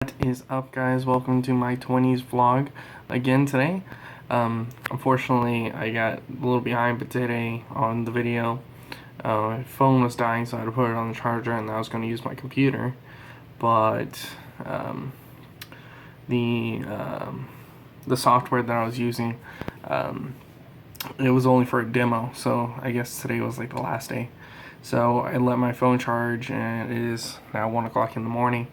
What is up, guys? Welcome to my 20s vlog again today. Unfortunately, I got a little behind today on the video. My phone was dying, so I had to put it on the charger, and I was going to use my computer. But the the software that I was using, it was only for a demo, so I guess today was like the last day. So I let my phone charge, and it is now 1 o'clock in the morning.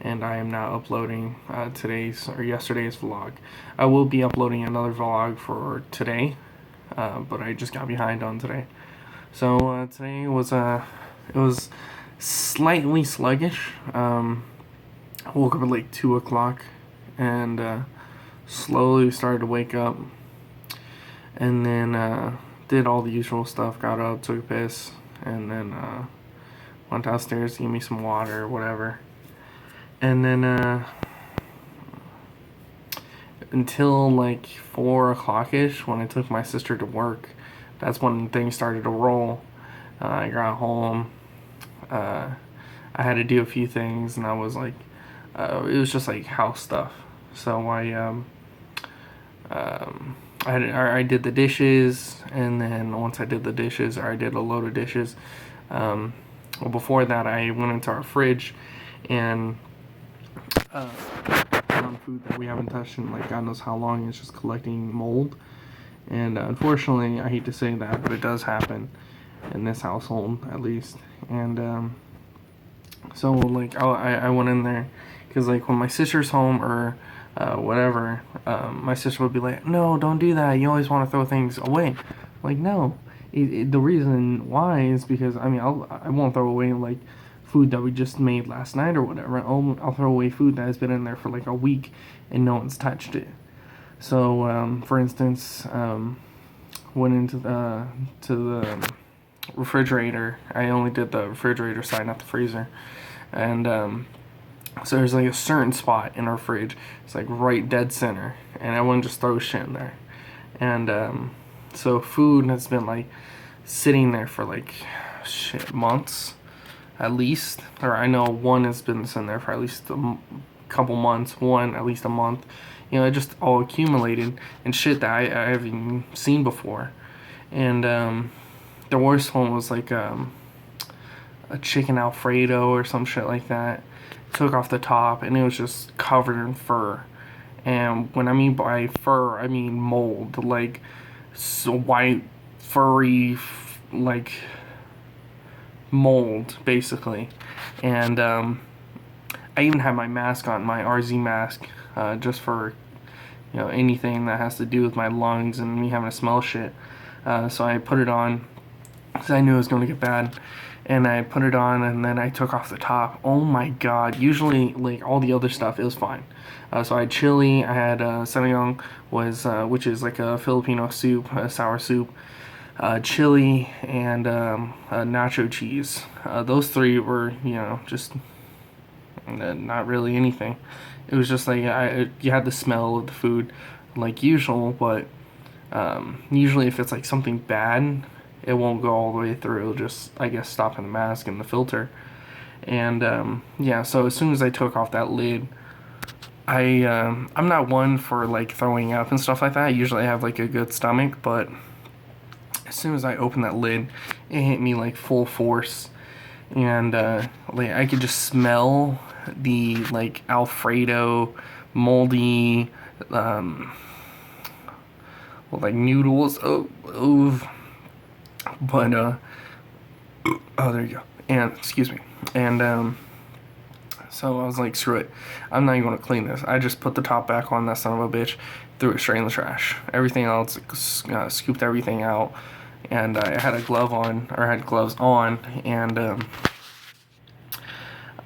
And I am now uploading today's or yesterday's vlog. I will be uploading another vlog for today, but I just got behind on today. So today was it was slightly sluggish. I woke up at like 2 o'clock and slowly started to wake up, and then did all the usual stuff. Got up, took a piss, and then went downstairs to give me some water or whatever. And then until like 4 o'clock-ish, when I took my sister to work, that's when things started to roll. I got home, I had to do a few things, and I was like, it was just like house stuff. So I did the dishes, and then once I did the dishes, or I did a load of dishes, well, before that I went into our fridge and on food that we haven't touched in like God knows how long. It's just collecting mold, and unfortunately, I hate to say that, but it does happen in this household at least. And so like I went in there because like when my sister's home or whatever, my sister would be like, no, don't do that, you always want to throw things away. Like, no, the reason why is because I won't throw away like food that we just made last night or whatever. I'll throw away food that has been in there for like a week and no one's touched it. So for instance, went into the refrigerator. I only did the refrigerator side, not the freezer. And so there's like a certain spot in our fridge. It's like right dead center, and everyone just throws shit in there. And so food has been like sitting there for like months at least. Or I know one has been sitting there for at least a couple months, one at least a month. You know, it just all accumulated and shit that I haven't even seen before. And the worst one was like a chicken Alfredo or some shit like that. Took off the top, and it was just covered in fur. And when I mean by fur, I mean mold, like so white, furry, like mold, basically. And I even had my mask on, my RZ mask, just for, you know, anything that has to do with my lungs and me having to smell shit. So I put it on because I knew it was going to get bad. And I put it on, and then I took off the top. Oh my god. Usually, like, all the other stuff, it was fine. So I had chili, I had sinigang, which is like a Filipino soup, a sour soup, chili, and nacho cheese. Those three were, you know, just not really anything. It was just like, you had the smell of the food like usual, but usually if it's like something bad, it won't go all the way through. It'll just, I guess, stop in the mask and the filter. And yeah, so as soon as I took off that lid, I'm not one for like throwing up and stuff like that. Usually I have like a good stomach, but as soon as I opened that lid, it hit me like full force. And like I could just smell the like Alfredo moldy well, like noodles. But oh, there you go. And excuse me. And so I was like, screw it, I'm not even gonna clean this. I just put the top back on that son of a bitch, threw it straight in the trash. Everything else, scooped everything out, and I had a glove on, or I had gloves on, and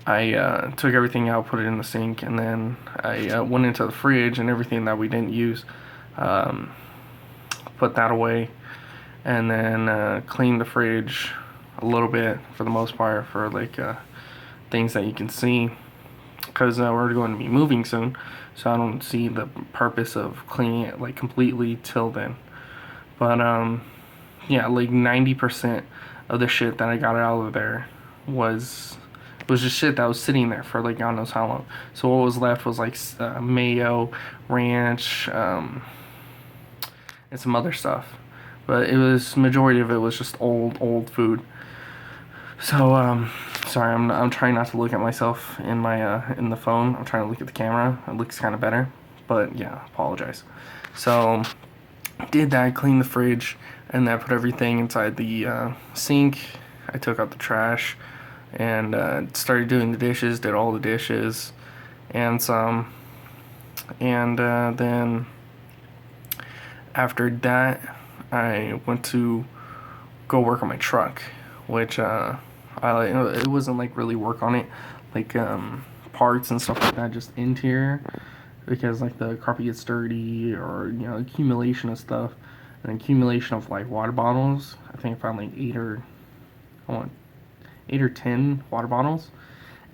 I took everything out, put it in the sink, and then I went into the fridge, and everything that we didn't use, put that away, and then cleaned the fridge a little bit for the most part for like things that you can see, because we're going to be moving soon, so I don't see the purpose of cleaning it like completely till then. But yeah, like 90% of the shit that I got out of there was was just shit that was sitting there for like God knows how long. So what was left was like mayo, ranch, and some other stuff. But it was, majority of it was just old food. So sorry, I'm trying not to look at myself in my in the phone. I'm trying to look at the camera. It looks kind of better, but yeah, apologize. So did that, cleaned the fridge, and then I put everything inside the sink. I took out the trash, and started doing the dishes. Did all the dishes, and some, and then after that, I went to go work on my truck, which it wasn't like really work on it, like parts and stuff like that, just interior, because like the carpet gets dirty, or accumulation of stuff, and accumulation of like water bottles. I think I found like 8 or 10 water bottles,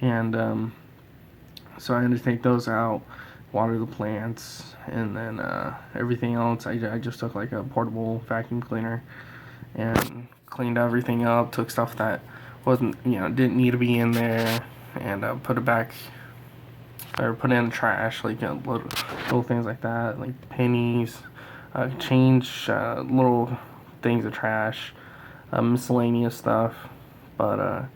and so I had to take those out, water the plants, and then everything else I just took like a portable vacuum cleaner and cleaned everything up, took stuff that wasn't, didn't need to be in there, and put it back, or put it in the trash, like little things like that, like pennies, change little things of trash, miscellaneous stuff. But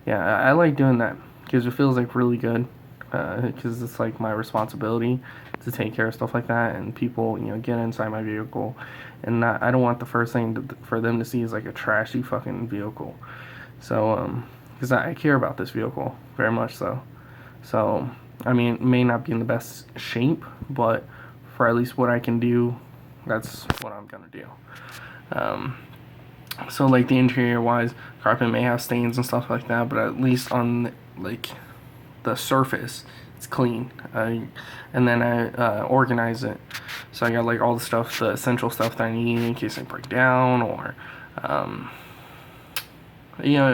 yeah, I like doing that because it feels like really good, because it's like my responsibility to take care of stuff like that, and people get inside my vehicle, and I don't want the first thing for them to see is like a trashy fucking vehicle. So because I care about this vehicle very much so I mean, it may not be in the best shape, but for at least what I can do, that's what I'm gonna do. So like the interior wise, carpet may have stains and stuff like that, but at least on like the surface, it's clean. And then I organize it, so I got like all the stuff, the essential stuff that I need in case I break down, or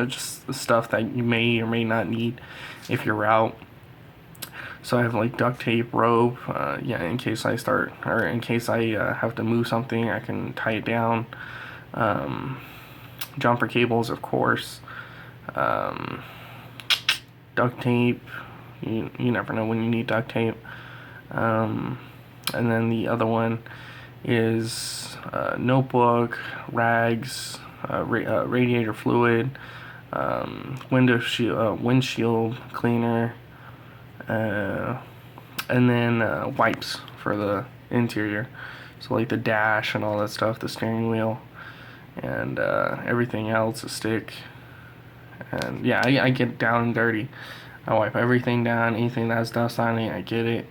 just the stuff that you may or may not need if you're out. So I have like duct tape, rope, in case I start, or in case I have to move something, I can tie it down. Jumper cables, of course. Duct tape. You never know when you need duct tape. And then the other one is notebook, rags, radiator fluid, windshield cleaner, and then wipes for the interior. So like the dash and all that stuff, the steering wheel, and everything else, a stick. And yeah, I get down and dirty. I wipe everything down, anything that has dust on it, I get it.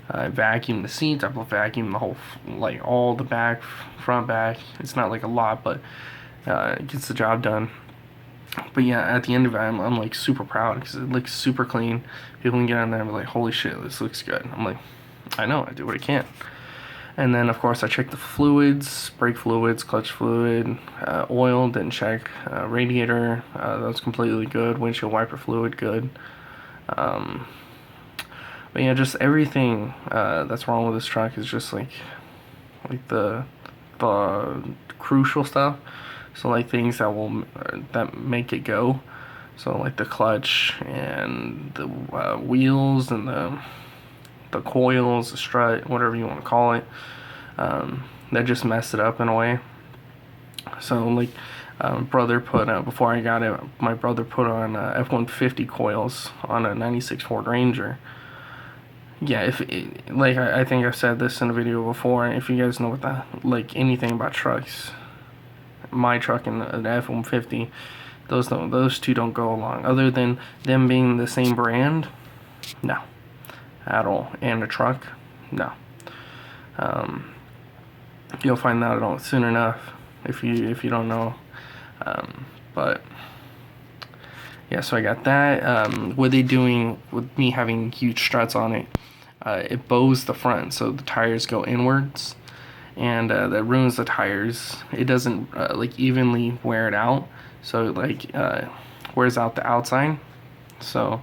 I vacuum the seats, I vacuum the whole, like all the back, front, back. It's not like a lot, but it gets the job done. But yeah, at the end of it, I'm like super proud because it looks super clean. People can get on there and be like, holy shit, this looks good. I'm like, I know, I do what I can. And then of course I check the fluids, brake fluids, clutch fluid, oil, didn't check, radiator, that was completely good, windshield wiper fluid, good. But yeah, just everything that's wrong with this truck is just like the crucial stuff. So like things that make it go. So like the clutch and the wheels and the coils, the strut, whatever you want to call it, that just messed it up in a way. So like brother put before I got it, my brother put on F-150 coils on a 96 Ford Ranger. Yeah, I think I've said this in a video before, if you guys know what that, like anything about trucks, my truck and the F-150, those two don't go along. Other than them being the same brand, no, at all. And a truck, no. You'll find that out soon enough if you don't know. But yeah, so I got that. What they doing with me having huge struts on it? It bows the front, so the tires go inwards, and that ruins the tires. It doesn't like evenly wear it out, so it like wears out the outside, so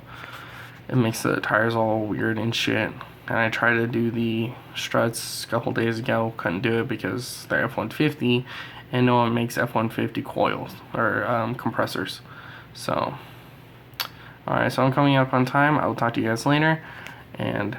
it makes the tires all weird and shit. And I tried to do the struts a couple days ago, couldn't do it because they're F-150, and no one makes F-150 coils or compressors. So Alright, so I'm coming up on time. I will talk to you guys later, and